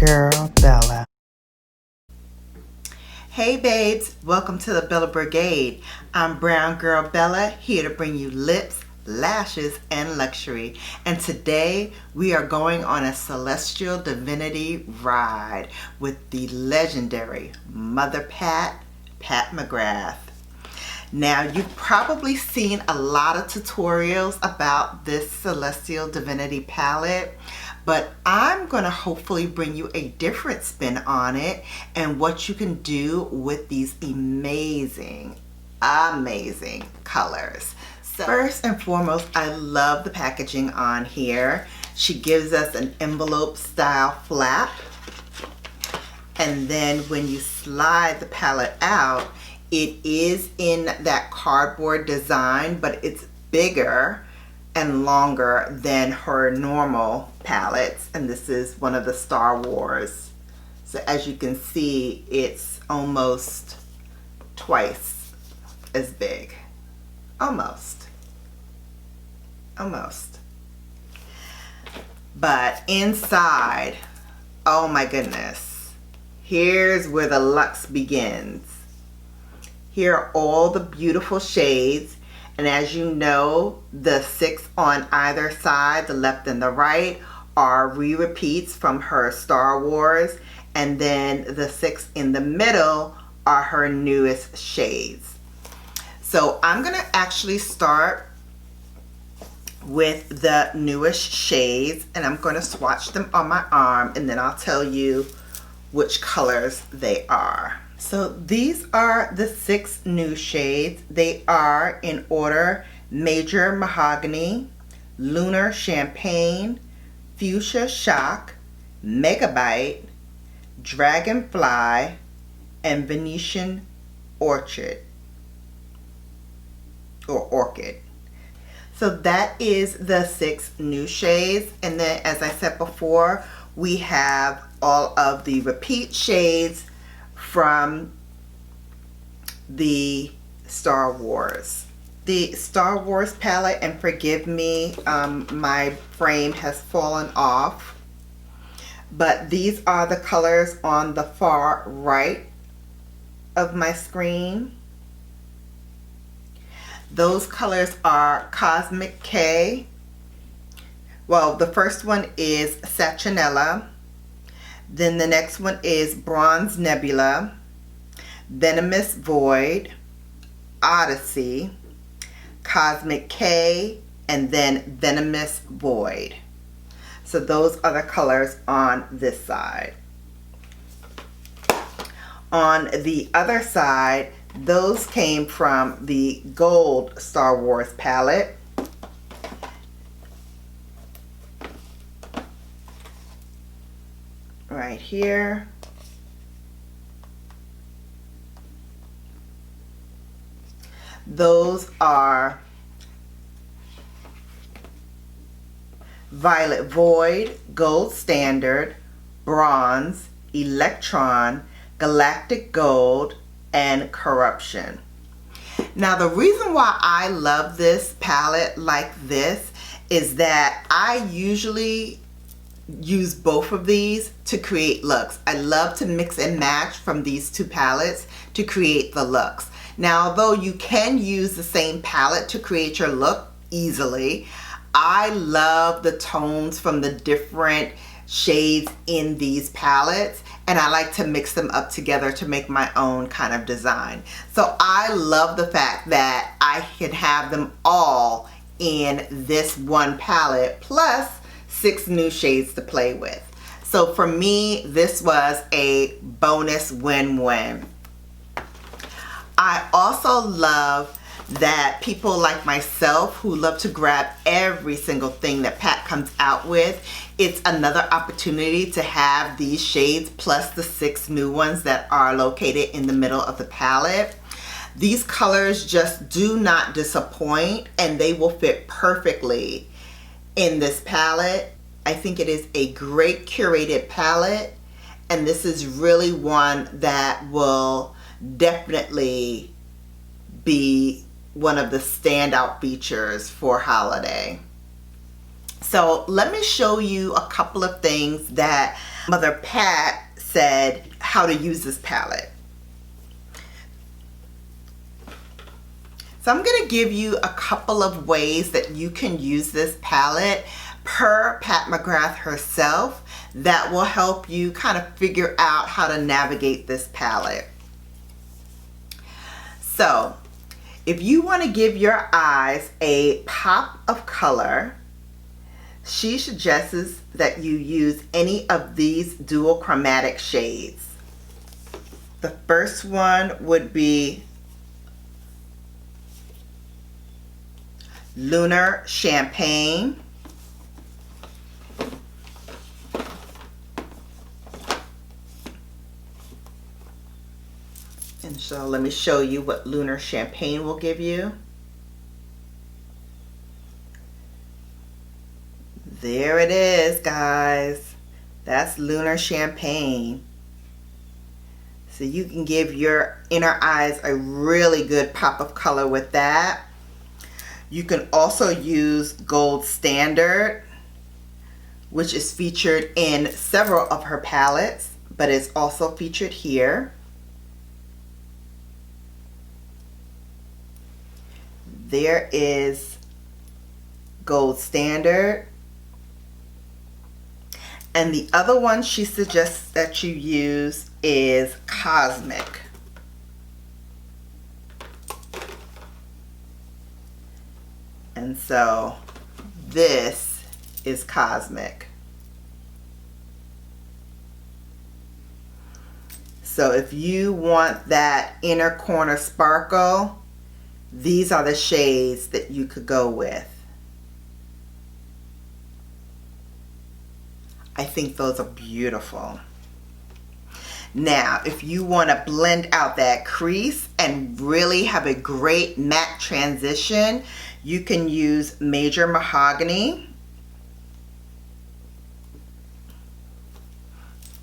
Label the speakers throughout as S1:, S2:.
S1: Girl Bella.
S2: Hey babes, welcome to the Bella Brigade. I'm Brown Girl Bella, here to bring you lips, lashes, and luxury. And today we are going on a Celestial Divinity ride with the legendary Mother Pat McGrath. Now, you've probably seen a lot of tutorials about this Celestial Divinity palette, but I'm going to hopefully bring you a different spin on it and what you can do with these amazing colors. So first and foremost, I love the packaging on here. She gives us an envelope style flap, and then when you slide the palette out, it is in that cardboard design, but it's bigger and longer than her normal palettes. And this is one of the Star Wars. So as you can see, it's almost twice as big. Almost. But inside, oh my goodness. Here's where the luxe begins. Here are all the beautiful shades, and as you know, the 6 on either side, the left and the right, are re-repeats from her Star Wars, and then the 6 in the middle are her newest shades. So I'm going to actually start with the newest shades, and I'm going to swatch them on my arm, and then I'll tell you which colors they are. So these are the 6 new shades. They are in order: Major Mahogany, Lunar Champagne, Fuchsia Shock, Megabyte, Dragonfly, and Venetian Orchid or Orchid. So that is the 6 new shades, and then as I said before, we have all of the repeat shades from the Star Wars. The Star Wars palette, and forgive me, my frame has fallen off, but these are the colors on the far right of my screen. Those colors are Cosmic K. Well, the first one is Satchinella. Then the next one is Bronze Nebula, Venomous Void, Odyssey, Cosmic K, and then Venomous Void. So those are the colors on this side. On the other side, those came from the Gold Star Wars palette. Right here. Those are Violet Void, Gold Standard, Bronze, Electron, Galactic Gold, and Corruption. Now, the reason why I love this palette like this is that I usually use both of these to create looks. I love to mix and match from these two palettes to create the looks. Now, although you can use the same palette to create your look easily, I love the tones from the different shades in these palettes, and I like to mix them up together to make my own kind of design. So I love the fact that I can have them all in this one palette, plus 6 new shades to play with. So for me, this was a bonus win-win. I also love that people like myself who love to grab every single thing that Pat comes out with, it's another opportunity to have these shades plus the 6 new ones that are located in the middle of the palette. These colors just do not disappoint, and they will fit perfectly in this palette. I think it is a great curated palette, and this is really one that will definitely be one of the standout features for holiday. So let me show you a couple of things that Mother Pat said how to use this palette. So I'm going to give you a couple of ways that you can use this palette per Pat McGrath herself that will help you kind of figure out how to navigate this palette. So if you want to give your eyes a pop of color, she suggests that you use any of these dual chromatic shades. The first one would be Lunar Champagne. And so let me show you what Lunar Champagne will give you. There it is, guys. That's Lunar Champagne. So you can give your inner eyes a really good pop of color with that. You can also use Gold Standard, which is featured in several of her palettes, but it's also featured here. There is Gold Standard. And the other one she suggests that you use is Cosmic. And so this is Cosmic. So if you want that inner corner sparkle, these are the shades that you could go with. I think those are beautiful. Now, if you want to blend out that crease and really have a great matte transition, you can use Major Mahogany.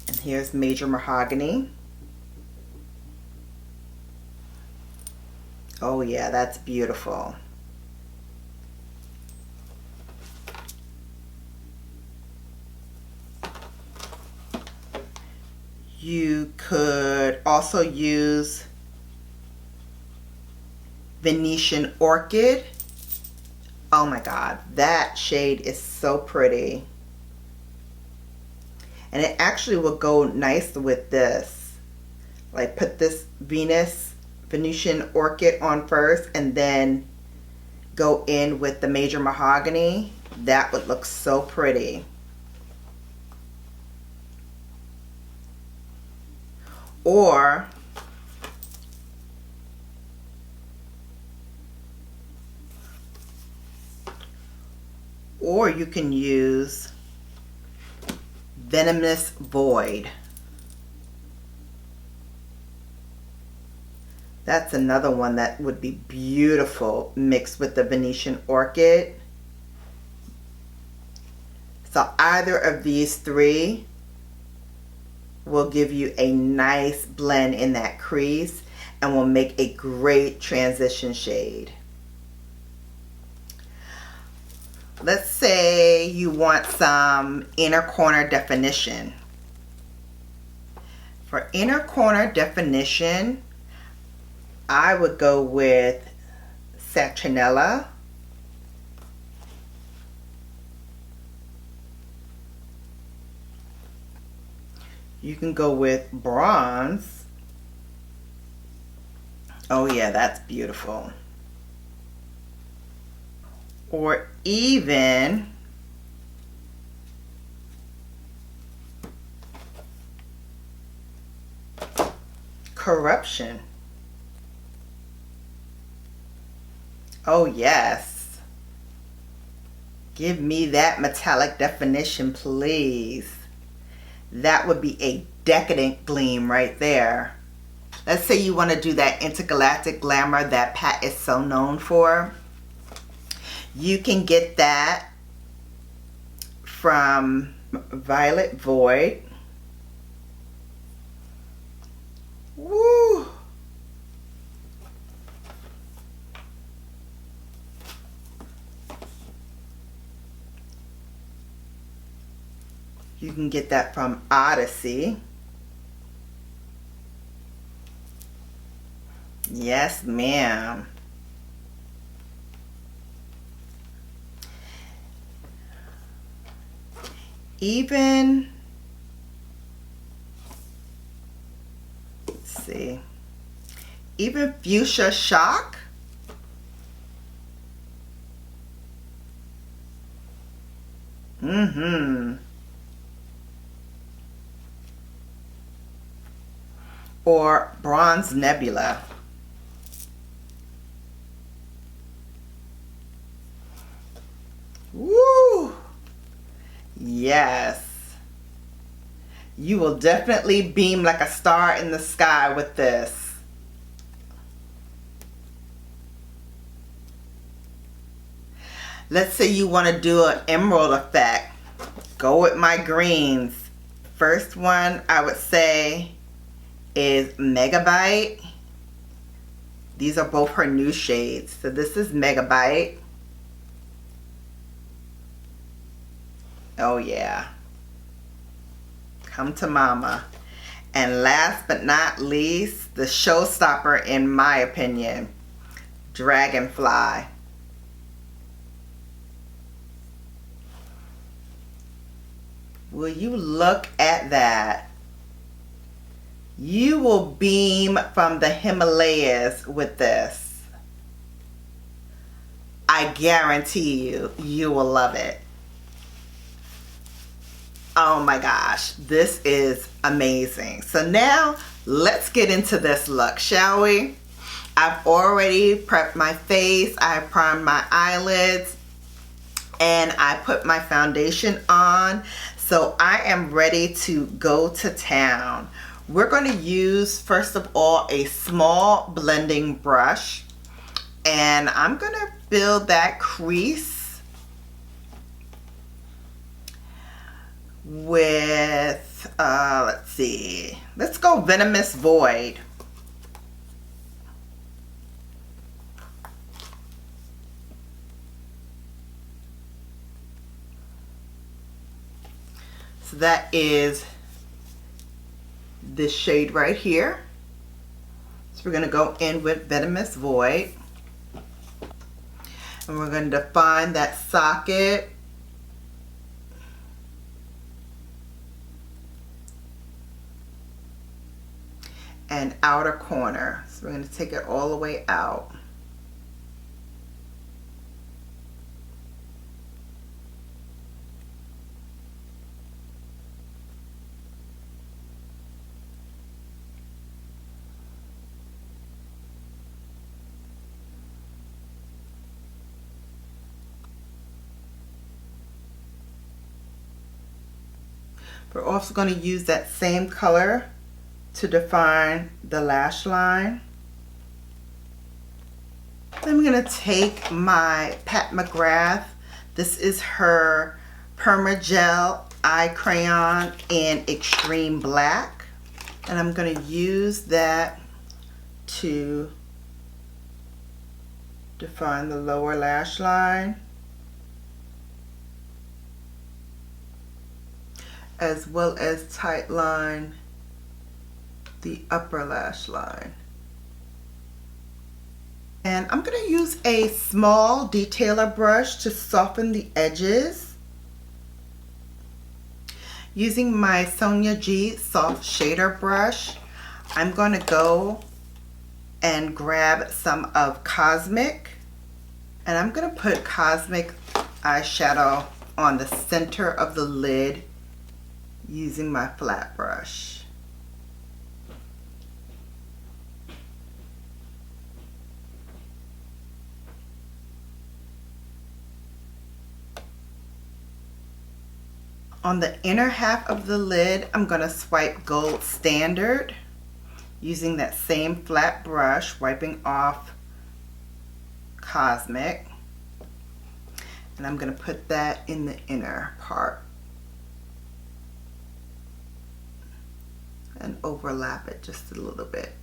S2: And here's Major Mahogany. Oh yeah, that's beautiful. You could also use Venetian Orchid. Oh my God, that shade is so pretty. And it actually will go nice with this. Like put this Venetian Orchid on first and then go in with the Major Mahogany. That would look so pretty. Or you can use Venomous Void. That's another one that would be beautiful mixed with the Venetian Orchid. So either of these three will give you a nice blend in that crease and will make a great transition shade. Let's say you want some inner corner definition. For inner corner definition, I would go with Citronella. You can go with Bronze. Oh yeah, that's beautiful. Or even Corruption. Oh yes. Give me that metallic definition, please. That would be a decadent gleam right there. Let's say you want to do that intergalactic glamour that Pat is so known for. You can get that from Violet Void. Woo! You can get that from Odyssey. Yes, ma'am. Even, let's see, even Fuchsia Shock. Or Bronze Nebula. Woo! Yes. You will definitely beam like a star in the sky with this. Let's say you want to do an emerald effect. Go with my greens. First one I would say is Megabyte. These are both her new shades. So this is Megabyte. Oh yeah. Come to mama. And last but not least, the showstopper in my opinion, Dragonfly. Will you look at that? You will beam from the Himalayas with this. I guarantee you, you will love it. Oh my gosh, this is amazing. So now let's get into this look, shall we? I've already prepped my face, I primed my eyelids, and I put my foundation on. So I am ready to go to town. We're going to use, first of all, a small blending brush, and I'm going to build that crease with, let's see, let's go Venomous Void. So that is this shade right here. So we're going to go in with Venomous Void. And we're going to define that socket. And outer corner. So we're going to take it all the way out. We're also going to use that same color to define the lash line. Then I'm going to take my Pat McGrath. This is her Permagel eye crayon in extreme black. And I'm going to use that to define the lower lash line, as well as tight line the upper lash line. And I'm going to use a small detailer brush to soften the edges. Using my Sonia G soft shader brush, I'm going to go and grab some of Cosmic, and I'm going to put Cosmic eyeshadow on the center of the lid using my flat brush. On the inner half of the lid, I'm going to swipe Gold Standard using that same flat brush, wiping off Cosmic. And I'm going to put that in the inner part and overlap it just a little bit.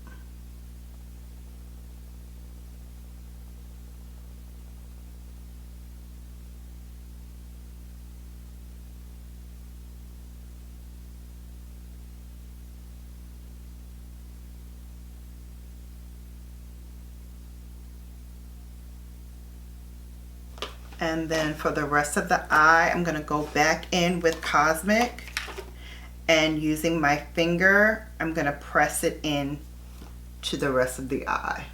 S2: And then for the rest of the eye, I'm going to go back in with Cosmic, and using my finger, I'm going to press it in to the rest of the eye.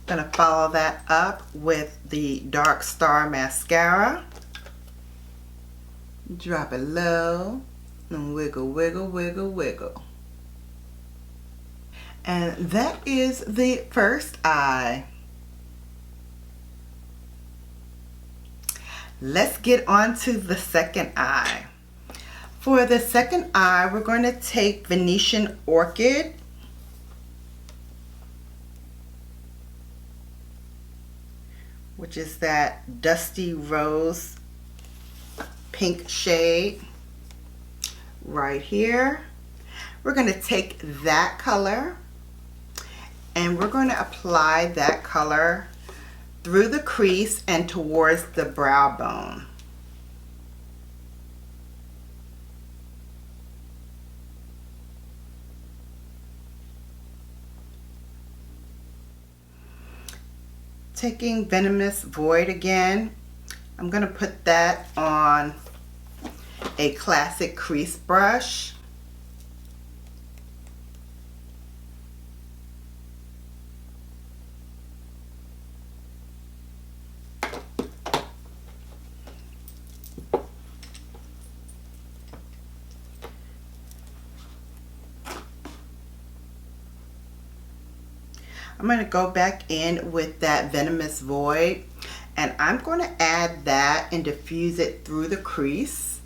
S2: Gonna follow that up with the Dark Star mascara. Drop it low and wiggle, wiggle, wiggle, wiggle. And that is the first eye. Let's get on to the second eye. For the second eye, we're going to take Venetian Orchid, which is that dusty rose pink shade right here. We're going to take that color and we're going to apply that color through the crease and towards the brow bone. Taking Venomous Void again, I'm going to put that on a classic crease brush. I'm going to go back in with that Venomous Void, and I'm going to add that and diffuse it through the crease.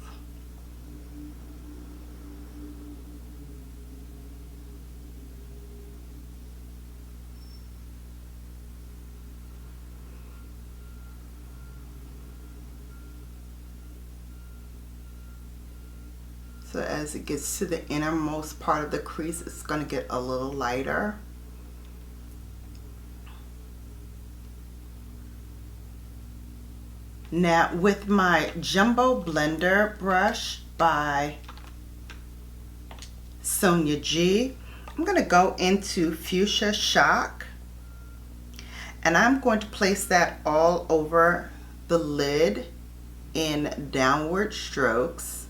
S2: So as it gets to the innermost part of the crease, it's going to get a little lighter. Now with my Jumbo Blender brush by Sonia G, I'm going to go into Fuchsia Shock, and I'm going to place that all over the lid in downward strokes.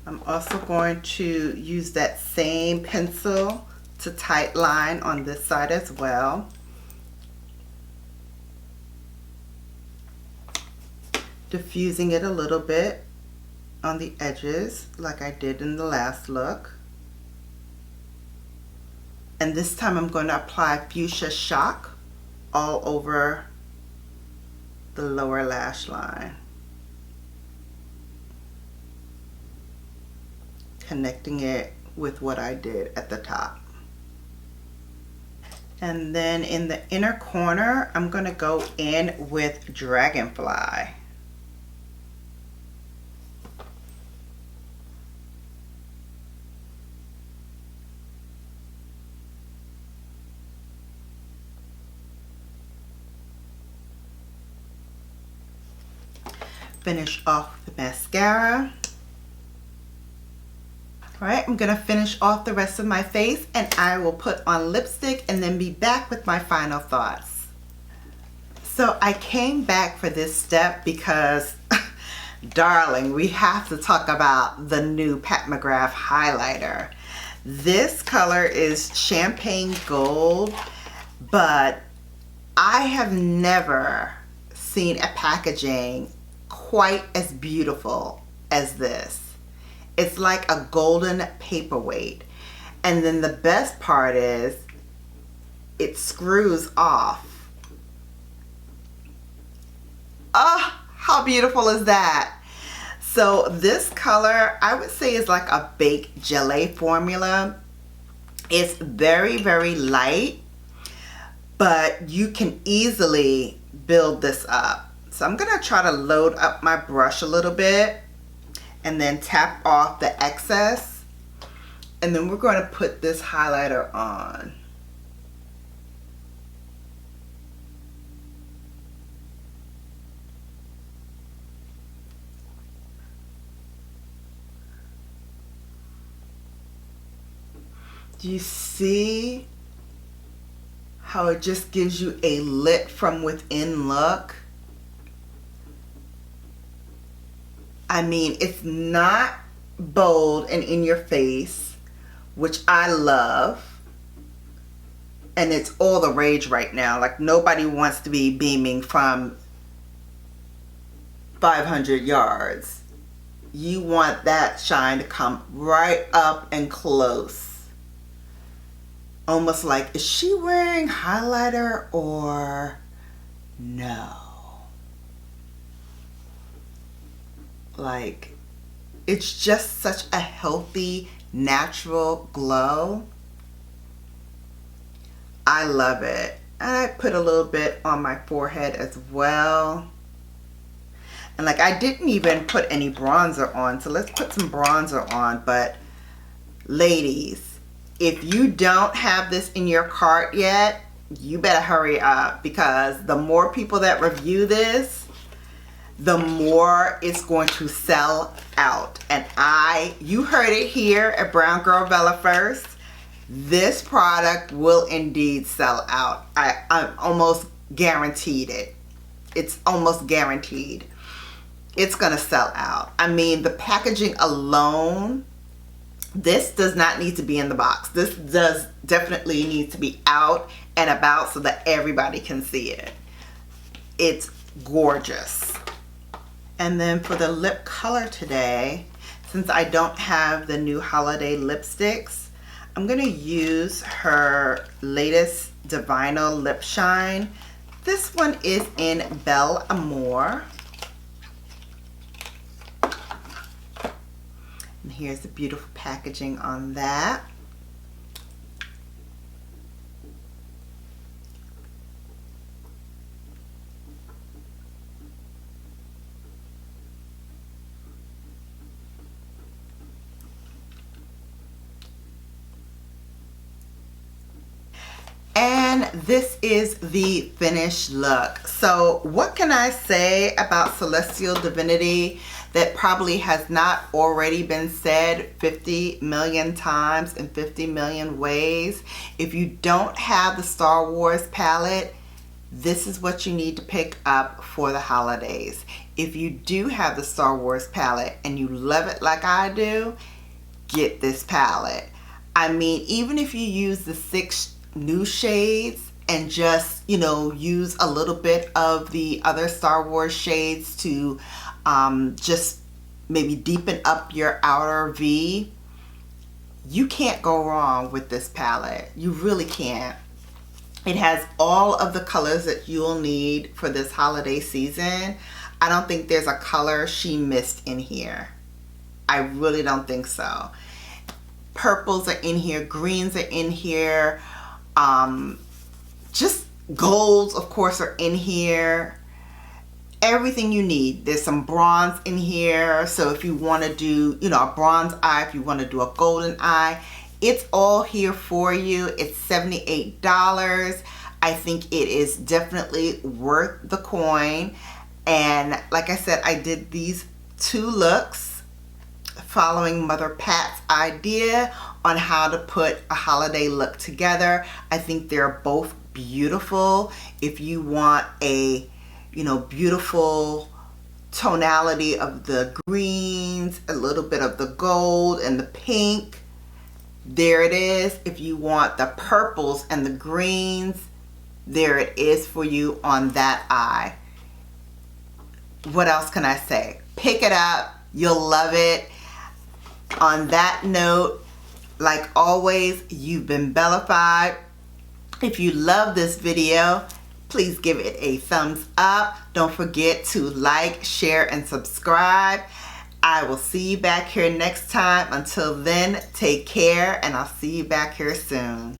S2: I'm also going to use that same pencil to tight line on this side as well. Diffusing it a little bit on the edges like I did in the last look. And this time I'm going to apply Fuchsia Shock all over the lower lash line, connecting it with what I did at the top. And then in the inner corner, I'm going to go in with Dragonfly. Finish off the mascara. Alright, I'm going to finish off the rest of my face, and I will put on lipstick and then be back with my final thoughts. So I came back for this step because, darling, we have to talk about the new Pat McGrath Highlighter. This color is Champagne Gold, but I have never seen a packaging quite as beautiful as this. It's like a golden paperweight. And then the best part is it screws off. Oh, how beautiful is that? So this color, I would say, is like a baked gelée formula. It's very, very light, but you can easily build this up. So I'm gonna try to load up my brush a little bit and then tap off the excess. And then we're gonna put this highlighter on. Do you see how it just gives you a lit from within look? I mean, it's not bold and in your face, which I love. And it's all the rage right now. Like, nobody wants to be beaming from 500 yards. You want that shine to come right up and close. Almost like, is she wearing highlighter or no? Like, it's just such a healthy, natural glow. I love it. And I put a little bit on my forehead as well. And like, I didn't even put any bronzer on, so let's put some bronzer on. But ladies, if you don't have this in your cart yet, you better hurry up, because the more people that review this, the more it's going to sell out. And you heard it here at BrownGirlBella first. This product will indeed sell out. I'm almost guaranteed it. It's almost guaranteed. It's gonna sell out. I mean, the packaging alone, this does not need to be in the box. This does definitely need to be out and about so that everybody can see it. It's gorgeous. And then for the lip color today, since I don't have the new holiday lipsticks, I'm gonna use her latest Divino Lip Shine. This one is in Belle Amour. And here's the beautiful packaging on that. And this is the finished look. So what can I say about Celestial Divinity that probably has not already been said 50 million times in 50 million ways? If you don't have the Star Wars palette, this is what you need to pick up for the holidays. If you do have the Star Wars palette and you love it like I do, get this palette. I mean, even if you use the 6 new shades and just, you know, use a little bit of the other Star Wars shades to just maybe deepen up your outer V, you can't go wrong with this palette. You really can't. It has all of the colors that you'll need for this holiday season. I don't think there's a color she missed in here. I really don't think so. Purples are in here, greens are in here, just golds of course are in here. Everything you need. There's some bronze in here, so if you want to do, you know, a bronze eye, if you want to do a golden eye, it's all here for you. It's $78. I think it is definitely worth the coin. And like I said, I did these 2 looks following Mother Pat's idea on how to put a holiday look together. I think they're both beautiful. If you want a, you know, beautiful tonality of the greens, a little bit of the gold and the pink, there it is. If you want the purples and the greens, there it is for you on that eye. What else can I say? Pick it up. You'll love it. On that note, like always, you've been Bellafied. If you love this video, please give it a thumbs up. Don't forget to like, share, and subscribe. I will see you back here next time. Until then, take care, and I'll see you back here soon.